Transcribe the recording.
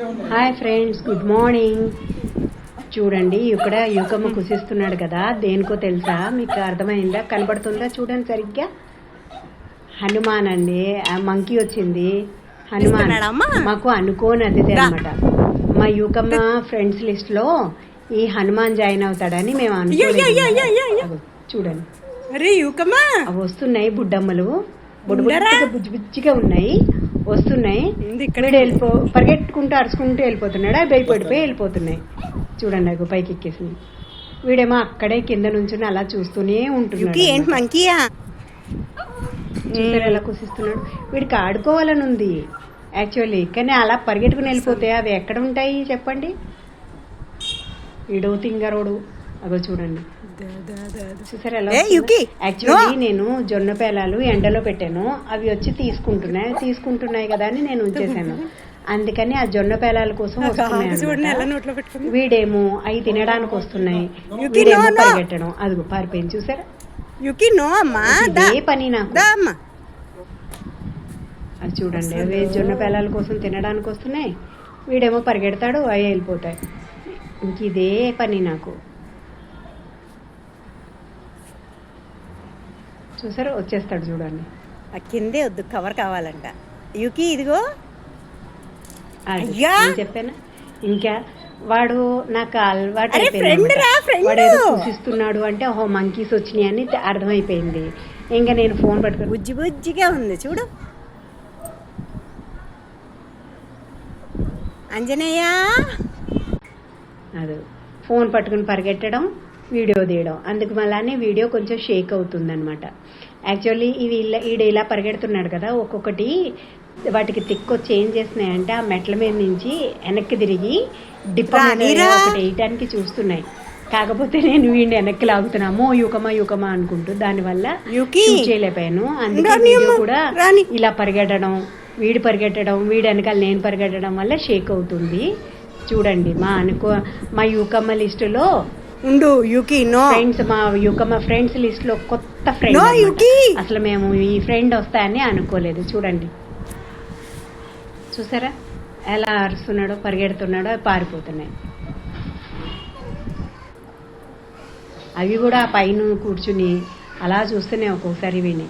Hi friends, good morning. చూడండి, ఇక్కడ యుకమ్మ కుసిస్తున్నాడు కదా, దేనికో తెలుసా? మీకు అర్థమైందా? కనబడుతుందా? చూడండి సరిగ్గా. హనుమాన్ అండి, ఆ మంకీ వచ్చింది. హనుమాన్ మాకు అనుకోని అతిథి అనమాట. మా యుకమ్మ ఫ్రెండ్స్ లిస్ట్ లో ఈ హనుమాన్ జాయిన్ అవుతాడని మేము అనుకోలేదు. చూడండి, అవి వస్తున్నాయి. బుడ్డమ్మలు బుజ్జి బుజ్జిగా ఉన్నాయి, వస్తున్నాయి. వీడు పరిగెట్టుకుంటూ అరుచుకుంటూ వెళ్ళిపోతున్నాడు. అవి భయపడిపోయి వెళ్ళిపోతున్నాయి. చూడండి, అవి పైకి ఎక్కేసింది. వీడేమో అక్కడే కింద నుంచి అలా చూస్తూనే ఉంటున్నాడు. చూసారు ఎలా కుసిస్తున్నాడు? వీడికి ఆడుకోవాలని ఉంది యాక్చువల్లీ, కానీ అలా పరిగెట్టుకుని వెళ్ళిపోతే అవి ఎక్కడ ఉంటాయి చెప్పండి? వీడు తింగరోడు. అగో చూడండి, చూసారు ఎలా? యాక్చువల్లీ నేను జొన్న పేలాలు ఎండలో పెట్టాను, అవి వచ్చి తీసుకుంటున్నాయి కదా అని నేను ఉంచేసాను. అందుకని ఆ జొన్న పేలాల కోసం వస్తున్నాయి. వీడేమో అవి తినడానికి వస్తున్నాయి, వీడేమో పరిగెట్టడం. అదిగో పారిపోయింది. చూసారా? ఏ పని నాకు. అది చూడండి, అవి జొన్న పేలాల కోసం తినడానికి వస్తున్నాయి, వీడేమో పరిగెడతాడు, అవి వెళ్ళిపోతాయి. ఇంక ఇదే పని నాకు. చూసారు, వచ్చేస్తాడు. చూడండి, ఆ కిందే వద్దు, కవర్ కావాలంట. యుకి ఇదిగో చెప్పానా? ఇంకా వాడు నాకు అలవాటు అయిపోయింది. వాడు ఏదో చూసిస్తున్నాడు అంటే ఓహో మంకీస్ వచ్చినాయి అని అర్థమైపోయింది. ఇంకా నేను ఫోన్ పట్టుకుని బుజ్జి బుజ్జిగా ఉంది చూడు. అంజనేయ అది ఫోన్ పట్టుకుని పరిగెట్టడం, వీడియో తీయడం. అందుకు మళ్ళీ వీడియో కొంచెం షేక్ అవుతుంది అనమాట. యాక్చువల్లీ ఈడ ఇలా పరిగెడుతున్నాడు కదా, ఒక్కొక్కటి వాటికి తిక్కొచ్చి ఏం చేస్తున్నాయంటే ఆ మెట్ల మీద నుంచి వెనక్కి తిరిగి డిప్ప ఒకటి వేయటానికి చూస్తున్నాయి. కాకపోతే నేను వీడిని వెనక్కి లాగుతున్నాము యుకమా అనుకుంటూ, దానివల్ల చేయలేకపోయాను. అందుకే వీడియో కూడా ఇలా పరిగెట్టడం, వీడు వెనకాల నేను పరిగెట్టడం వల్ల షేక్ అవుతుంది. చూడండి, మా యుకమ్మ లిస్టులో ఫ్రెండ్స్, మా యుకమ్మ ఫ్రెండ్స్ లిస్ట్ లో కొత్త ఫ్రెండ్. అసలు మేము ఈ ఫ్రెండ్ వస్తాయని అనుకోలేదు. చూడండి, చూసారా ఎలా అరుస్తున్నాడో, పరిగెడుతున్నాడో, పారిపోతున్నాయి. అవి కూడా పైన కూర్చుని అలా చూస్తూనే ఒక్కొక్కసారి విని